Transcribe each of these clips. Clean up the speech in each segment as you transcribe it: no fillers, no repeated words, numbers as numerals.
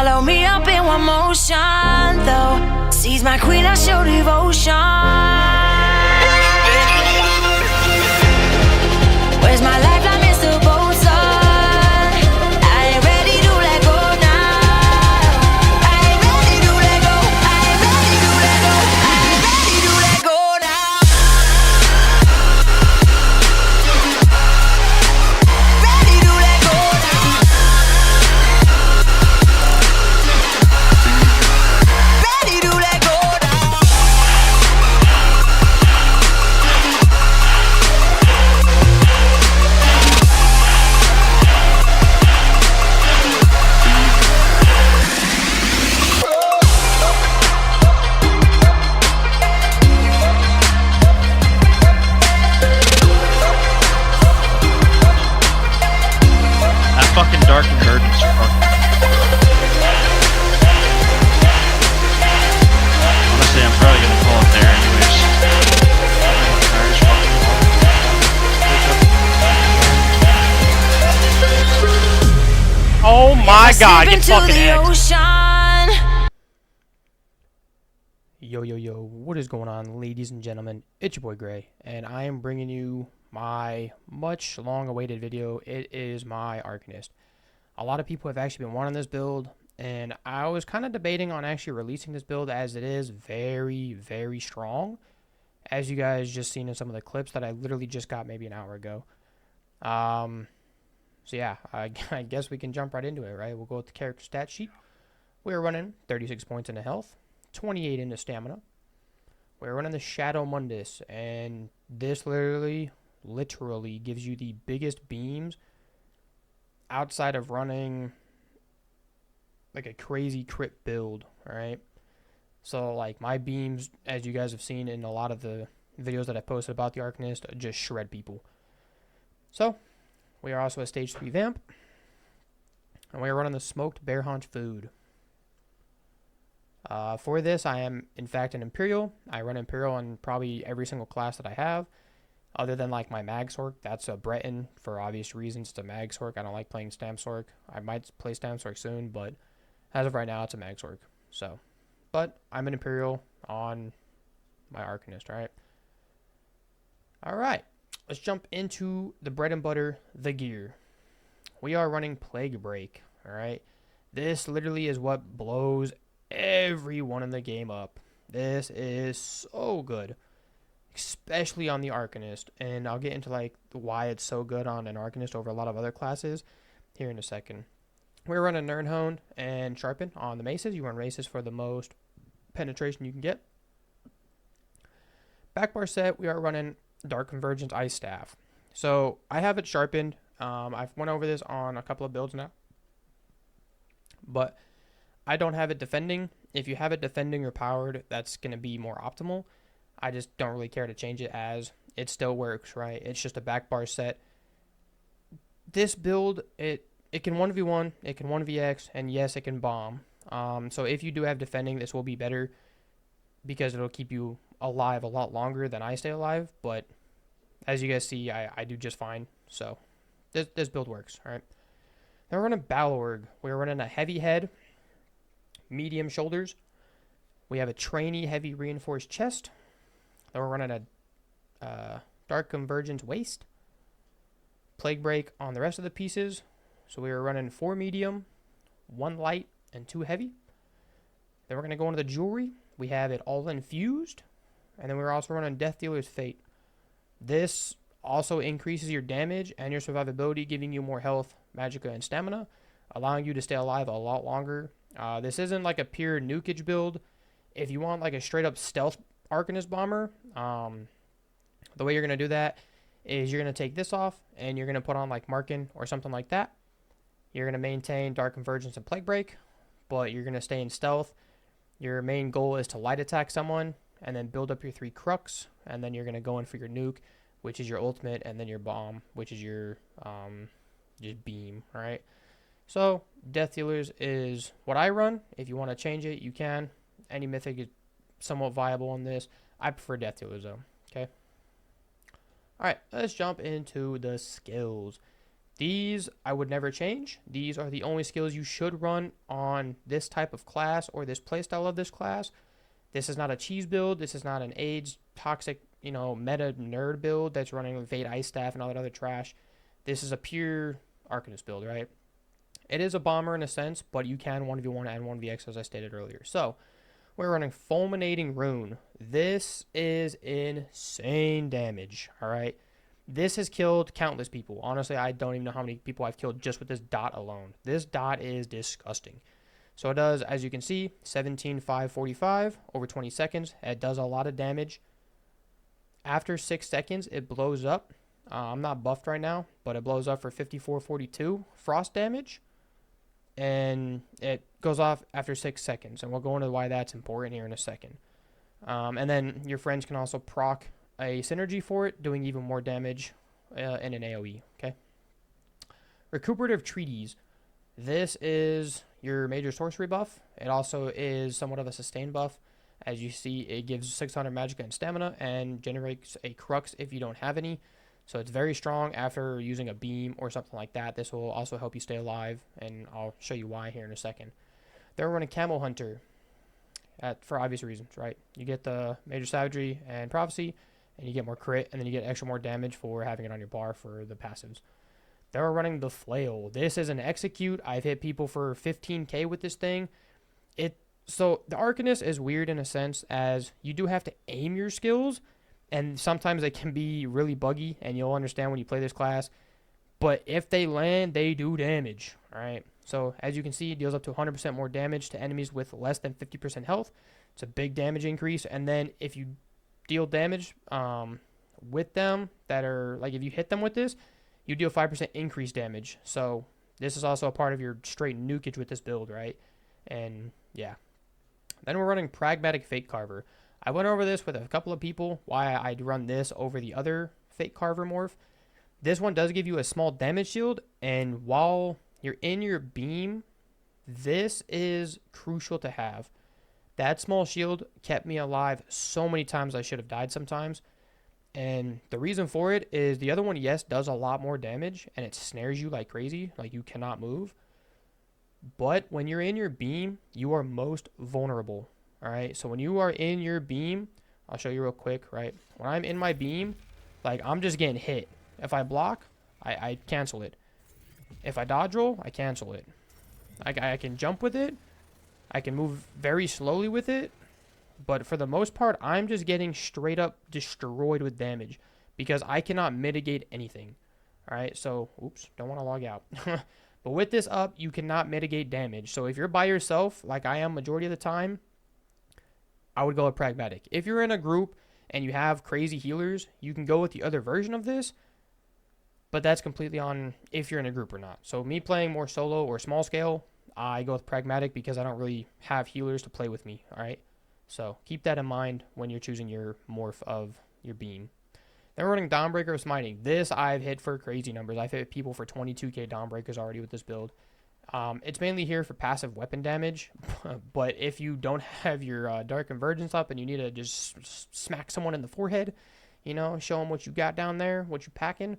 Swallow me up in one motion, though. Seize my queen, I show devotion. Where's my lifeline, Mr. Bosun? I ain't ready to let go now. I ain't ready to let go. I ain't ready to let go. I ain't ready to let go now. Ready to let go now. Ready to let go now. That fucking dark convergence fucking. Honestly, I'm probably gonna call it there anyways. Oh my god, get fucking eggs. Yo, what is going on, ladies and gentlemen? It's your boy Gray, and I am bringing you my much long-awaited video. It is my Arcanist. A lot of people have actually been wanting this build, and I was kind of debating on actually releasing this build as it is very, very strong, as you guys just seen in some of the clips that I literally just got maybe an hour ago. So yeah, I guess we can jump right into it, right? We'll go with the character stat sheet. We're running 36 points into health, 28 into stamina. We're running the Shadow Mundus, and this literally gives you the biggest beams outside of running like a crazy crit build, alright? So like my beams, as you guys have seen in a lot of the videos that I posted about the Arcanist, just shred people. So we are also a stage 3 vamp, and we are running the smoked bear haunch food. For this, I am in fact an Imperial. I run Imperial on probably every single class that I have, other than like my Mag Sork. That's a Breton for obvious reasons. It's a Mag Sork. I don't like playing Stamp Sork. I might play Stamp Sork soon, but as of right now, it's a Mag Sork. So, but I'm an Imperial on my Arcanist. All right. Let's jump into the bread and butter, the gear. We are running Plague Break. All right. This literally is what blows everyone in the game up. This is so good, especially on the Arcanist, and I'll get into like why it's so good on an Arcanist over a lot of other classes here in a second. We're running Nernhone and Sharpen on the maces. You run maces for the most penetration you can get. Backbar set, we are running Dark Convergence Ice Staff. So I have it sharpened. I've went over this on a couple of builds now, but I don't have it defending. If you have it defending or powered, that's going to be more optimal. I just don't really care to change it, as it still works, right? It's just a back bar set. This build, it can 1v1, it can 1vx, and yes, it can bomb. So if you do have defending, this will be better because it'll keep you alive a lot longer than I stay alive. But as you guys see, I do just fine. So this build works, all right? Then we're running Balorg. We're running a heavy head, medium shoulders. We have a trainee heavy reinforced chest. Then we're running a Dark Convergence waist. Plague Break on the rest of the pieces. So we are running 4 medium, 1 light, and 2 heavy. Then we're going to go into the jewelry. We have it all infused. And then we're also running Death Dealer's Fate. This also increases your damage and your survivability, giving you more health, magicka, and stamina, allowing you to stay alive a lot longer. This isn't like a pure nukage build. If you want like a straight up stealth Arcanist bomber, the way you're going to do that is you're going to take this off and you're going to put on like Markin or something like that. You're going to maintain Dark Convergence and Plague Break, but you're going to stay in stealth. Your main goal is to light attack someone and then build up your 3 Crux, and then you're going to go in for your nuke, which is your ultimate, and then your bomb, which is your just beam, right? So Death Dealers is what I run. If you want to change it, you can. Any mythic is somewhat viable on this. I prefer Death Dealers though, okay? Alright, let's jump into the skills. These I would never change. These are the only skills you should run on this type of class or this playstyle of this class. This is not a cheese build. This is not an AIDS toxic, meta nerd build that's running Fate Ice Staff and all that other trash. This is a pure Arcanist build, right? It is a bomber in a sense, but you can 1v1 and 1vx as I stated earlier. So we're running Fulminating Rune. This is insane damage, all right? This has killed countless people. Honestly, I don't even know how many people I've killed just with this dot alone. This dot is disgusting. So it does, as you can see, 17,545 over 20 seconds. It does a lot of damage. After 6 seconds, it blows up. I'm not buffed right now, but it blows up for 5442 frost damage. And it goes off after 6 seconds. And we'll go into why that's important here in a second. And then your friends can also proc a synergy for it, doing even more damage in an AoE, okay? Recuperative Treaties. This is your major sorcery buff. It also is somewhat of a sustain buff. As you see, it gives 600 magic and stamina and generates a crux if you don't have any. So it's very strong after using a beam or something like that. This will also help you stay alive, and I'll show you why here in a second. Then we're running Camel Hunter for obvious reasons, right? You get the major savagery and prophecy, and you get more crit, and then you get extra more damage for having it on your bar for the passives. Then we're running the Flail. This is an execute. I've hit people for 15k with this thing. So the Arcanist is weird in a sense, as you do have to aim your skills, and sometimes they can be really buggy, and you'll understand when you play this class. But if they land, they do damage, all right? So as you can see, it deals up to 100% more damage to enemies with less than 50% health. It's a big damage increase. And then if you deal damage with them that are, like if you hit them with this, you deal 5% increased damage. So this is also a part of your straight nukage with this build, right? And yeah. Then we're running Pragmatic Fate Carver. I went over this with a couple of people, why I'd run this over the other Fate Carver morph. This one does give you a small damage shield, and while you're in your beam, this is crucial to have. That small shield kept me alive so many times I should have died sometimes. And the reason for it is the other one, yes, does a lot more damage, and it snares you like crazy, like you cannot move. But when you're in your beam, you are most vulnerable, all right? So when you are in your beam, I'll show you real quick, right? When I'm in my beam, like I'm just getting hit. If I block, I cancel it. If I dodge roll, I cancel it. I can jump with it. I can move very slowly with it. But for the most part, I'm just getting straight up destroyed with damage because I cannot mitigate anything. All right, so, oops, don't want to log out. But with this up, you cannot mitigate damage. So if you're by yourself, like I am majority of the time, I would go with Pragmatic. If you're in a group and you have crazy healers, you can go with the other version of this. But that's completely on if you're in a group or not. So me playing more solo or small scale, I go with Pragmatic because I don't really have healers to play with me, all right? So keep that in mind when you're choosing your morph of your beam. Then we're running Dawnbreaker of Smiting. This I've hit for crazy numbers. I've hit people for 22k Dawnbreakers already with this build. It's mainly here for passive weapon damage, but if you don't have your Dark Convergence up and you need to just smack someone in the forehead, show them what you got down there, what you packing,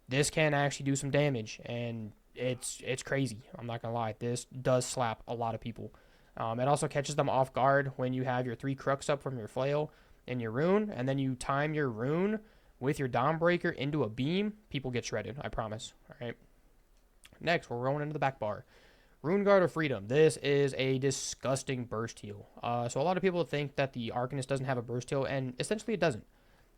this can actually do some damage, and it's crazy. I'm not gonna lie. This does slap a lot of people. It also catches them off guard when you have your 3 crux up from your flail and your rune, and then you time your rune with your Dawnbreaker into a beam. People get shredded, I promise. All right. Next, we're rolling into the back bar. Rune Guard of Freedom. This is a disgusting burst heal. So a lot of people think that the Arcanist doesn't have a burst heal, and essentially it doesn't.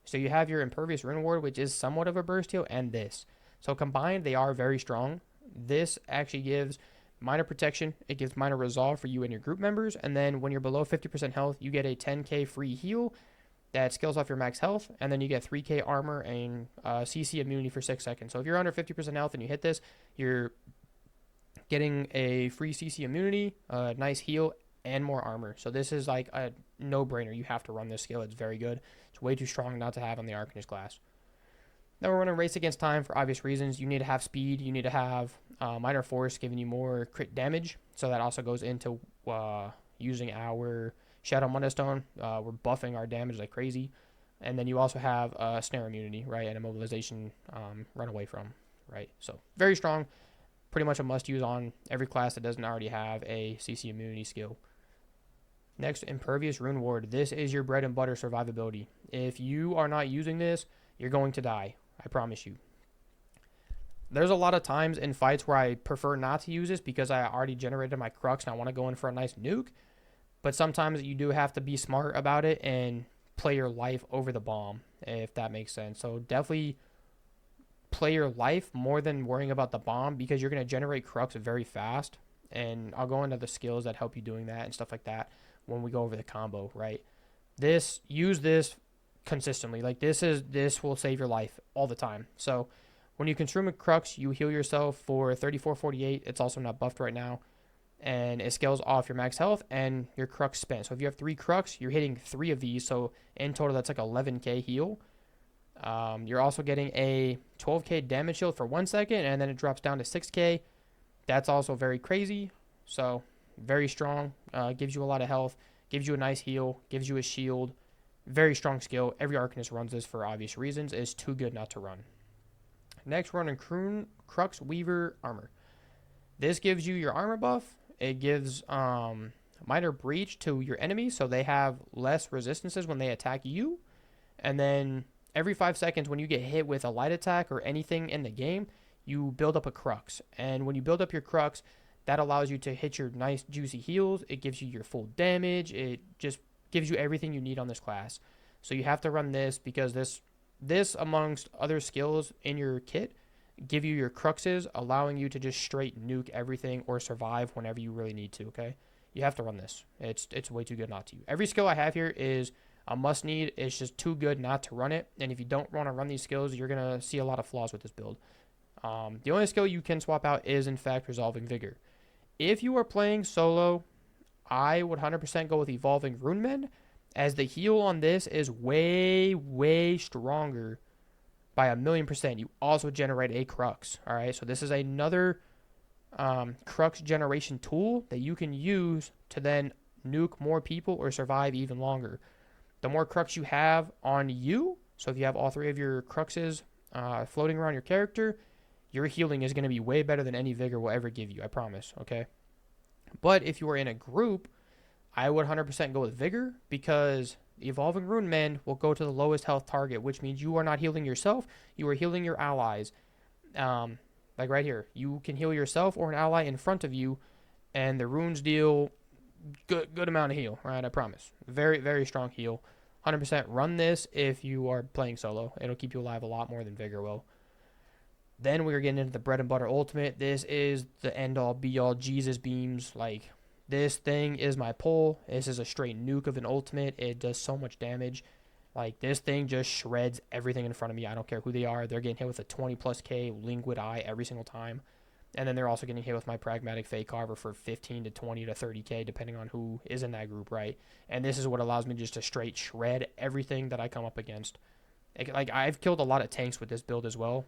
So you have your Impervious Rune Ward, which is somewhat of a burst heal, and this. So combined, they are very strong. This actually gives minor protection. It gives minor resolve for you and your group members. And then when you're below 50% health, you get a 10k free heal that scales off your max health. And then you get 3k armor and CC immunity for 6 seconds. So if you're under 50% health and you hit this, you're getting a free CC immunity, a nice heal, and more armor. So this is like a no-brainer. You have to run this skill. It's very good. It's way too strong not to have on the Arcanist class. Then we're running Race Against Time for obvious reasons. You need to have speed. You need to have Minor Force giving you more crit damage. So that also goes into using our Shadow Monday Stone. We're buffing our damage like crazy. And then you also have Snare immunity, right? And Immobilization run away from, right? So very strong, pretty much a must use on every class that doesn't already have a CC immunity skill. Next, Impervious Rune Ward. This is your bread and butter survivability. If you are not using this, you're going to die. I promise you. There's a lot of times in fights where I prefer not to use this because I already generated my crux and I want to go in for a nice nuke. But sometimes you do have to be smart about it and play your life over the bomb, if that makes sense. So definitely play your life more than worrying about the bomb because you're going to generate crux very fast. And I'll go into the skills that help you doing that and stuff like that when we go over the combo, right? Use this consistently. Like this will save your life all the time. So when you consume a crux, you heal yourself for 3448. It's also not buffed right now. And it scales off your max health and your crux spent. So if you have 3 crux, you're hitting 3 of these. So in total, that's like 11k heal. You're also getting a 12k damage shield for 1 second, and then it drops down to 6k. That's also very crazy. So very strong. Gives you a lot of health. Gives you a nice heal. Gives you a shield. Very strong skill. Every Arcanist runs this for obvious reasons. It's too good not to run. Next, we're running Crux Weaver Armor. This gives you your armor buff. It gives minor breach to your enemies, so they have less resistances when they attack you. And then every 5 seconds when you get hit with a light attack or anything in the game, you build up a crux. And when you build up your crux, that allows you to hit your nice juicy heals. It gives you your full damage. It just gives you everything you need on this class. So you have to run this because this amongst other skills in your kit give you your cruxes, allowing you to just straight nuke everything or survive whenever you really need to, okay? You have to run this. It's way too good not to. Every skill I have here is a must need. It's just too good not to run it. And if you don't want to run these skills, you're going to see a lot of flaws with this build. The only skill you can swap out is, in fact, Resolving Vigor. If you are playing solo, I would 100% go with Evolving Rune Mend, as the heal on this is way, way stronger by 1,000,000%. You also generate a crux, all right? So this is another crux generation tool that you can use to then nuke more people or survive even longer. The more crux you have on you, so if you have all 3 of your cruxes floating around your character, your healing is going to be way better than any vigor will ever give you, I promise, okay? But if you are in a group, I would 100% go with vigor because Evolving Rune Mend will go to the lowest health target, which means you are not healing yourself, you are healing your allies. Like right here, you can heal yourself or an ally in front of you, and the runes deal good amount of heal, right? I promise. Very, very strong heal. 100% run this if you are playing solo. It'll keep you alive a lot more than vigor will. Then we're getting into the bread and butter ultimate. This is the end all be all Jesus beams. Like, this thing is my pull. This is a straight nuke of an ultimate. It does so much damage. Like, this thing just shreds everything in front of me. I don't care who they are. They're getting hit with a 20+ K Liquid Eye every single time. And then they're also getting hit with my Pragmatic Fake Carver for 15 to 20 to 30k, depending on who is in that group, right? And this is what allows me just to straight shred everything that I come up against. Like, I've killed a lot of tanks with this build as well.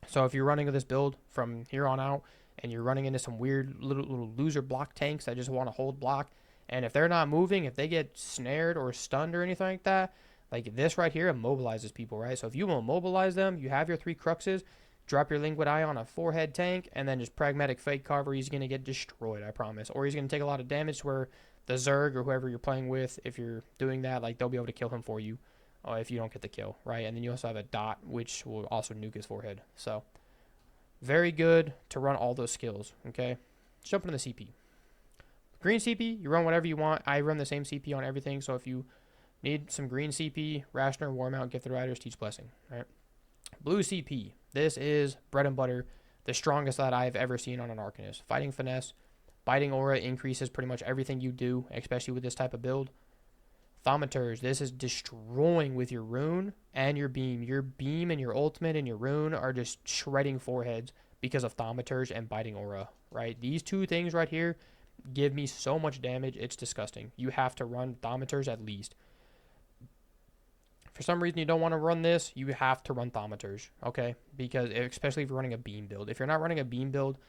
So if you're running this build from here on out, and you're running into some weird little loser block tanks that just want to hold block, and if they're not moving, if they get snared or stunned or anything like that, like this right here immobilizes people, right? So if you immobilize them, you have your 3 cruxes, drop your Liquid Eye on a 4-head tank, and then just Pragmatic Fake Carver, he's going to get destroyed, I promise. Or he's going to take a lot of damage where the Zerg or whoever you're playing with, if you're doing that, like they'll be able to kill him for you if you don't get the kill, right? And then you also have a Dot, which will also nuke his forehead. So very good to run all those skills, okay? Let's jump into the CP. Green CP, you run whatever you want. I run the same CP on everything, so if you need some green CP, Rationer, Warmount, Gifted Riders, Teach Blessing, right? Blue CP, this is bread and butter, the strongest that I've ever seen on an Arcanist. Fighting Finesse, Biting Aura increases pretty much everything you do, especially with this type of build. Thaumaturge, this is destroying with your rune and your beam. Your beam and your ultimate and your rune are just shredding foreheads because of Thaumaturge and Biting Aura, right? These 2 things right here give me so much damage, it's disgusting. You have to run Thaumaturge at least. For some reason you don't want to run this, you have to run Thaumaturge, okay? Because especially if you're running a beam build. If you're not running a beam build,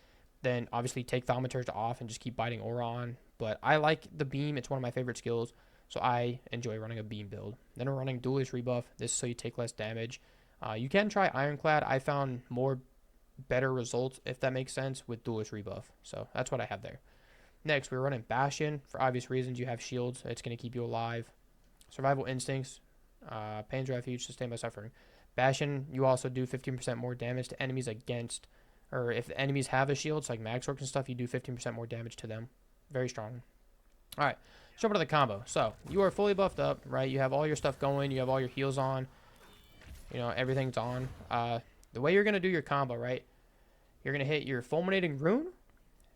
then obviously take Thaumaturge off and just keep Biting Aura on. But I like the beam. It's one of my favorite skills, so I enjoy running a beam build. Then we're running Duelist Rebuff. This is so you take less damage. You can try Ironclad. I found more better results, if that makes sense, with Duelist rebuff. So that's what I have there. Next, we're running Bastion. For obvious reasons, you have shields. It's going to keep you alive. Survival Instincts. Pain's Refuge, Sustained by Suffering. Bastion, you also do 15% more damage to enemies against, or if the enemies have a shield, so like Mag Sorks and stuff, you do 15% more damage to them. Very strong. All right, jump into the combo. So you are fully buffed up, right? You have all your stuff going. You have all your heals on. You know, everything's on. The way you're going to do your combo, right? You're going to hit your Fulminating Rune.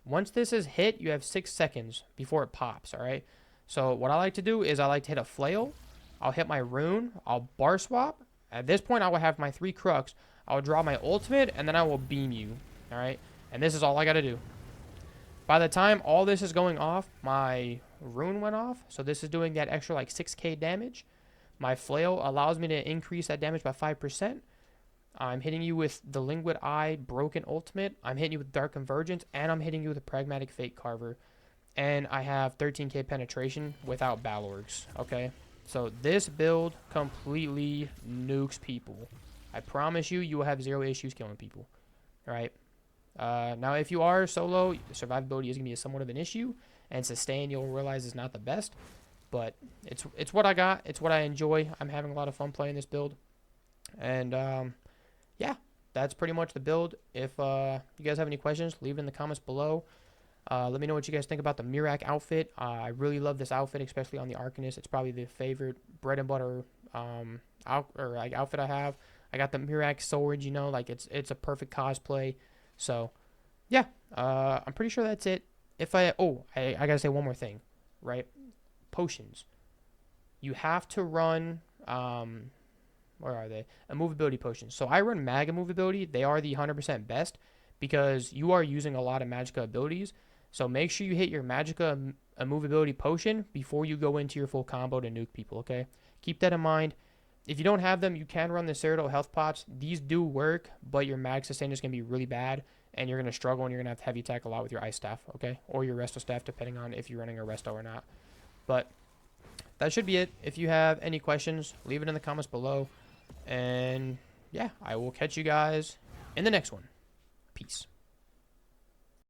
Once this is hit, you have 6 seconds before it pops, all right? So what I like to do is I like to hit a Flail. I'll hit my Rune. I'll bar swap. At this point, I will have my 3 Crux. I will draw my ultimate, and then I will beam you, all right? And this is all I got to do. By the time all this is going off, my Rune went off. So this is doing that extra like 6k damage. My Flail allows me to increase that damage by 5%. I'm hitting you with the Linguid Eye Broken Ultimate. I'm hitting you with Dark Convergence, and I'm hitting you with a Pragmatic Fate Carver. And I have 13k penetration without Balorgs, okay? So this build completely nukes people. I promise you, you will have 0 issues killing people, all right? Now, if you are solo, survivability is going to be somewhat of an issue, and sustain you'll realize is not the best. But it's what I got. It's what I enjoy. I'm having a lot of fun playing this build. And, yeah, that's pretty much the build. If you guys have any questions, leave it in the comments below. Let me know what you guys think about the Mirak outfit. I really love this outfit, especially on the Arcanist. It's probably the favorite bread and butter outfit I have. I got the Mirak sword, you know, like it's a perfect cosplay. So, yeah, I'm pretty sure that's it. If I gotta say one more thing, right? Potions. You have to run, where are they? Immovability potions. So I run Mag Immovability. They are the 100% best because you are using a lot of Magicka abilities. So make sure you hit your Magicka Immovability potion before you go into your full combo to nuke people, okay? Keep that in mind. If you don't have them, you can run the Ceratal health pots. These do work, but your mag sustain is going to be really bad, and you're going to struggle, and you're going to have to heavy attack a lot with your Ice Staff, okay? Or your Resto Staff, depending on if you're running a Resto or not. But that should be it. If you have any questions, leave it in the comments below. And, yeah, I will catch you guys in the next one. Peace.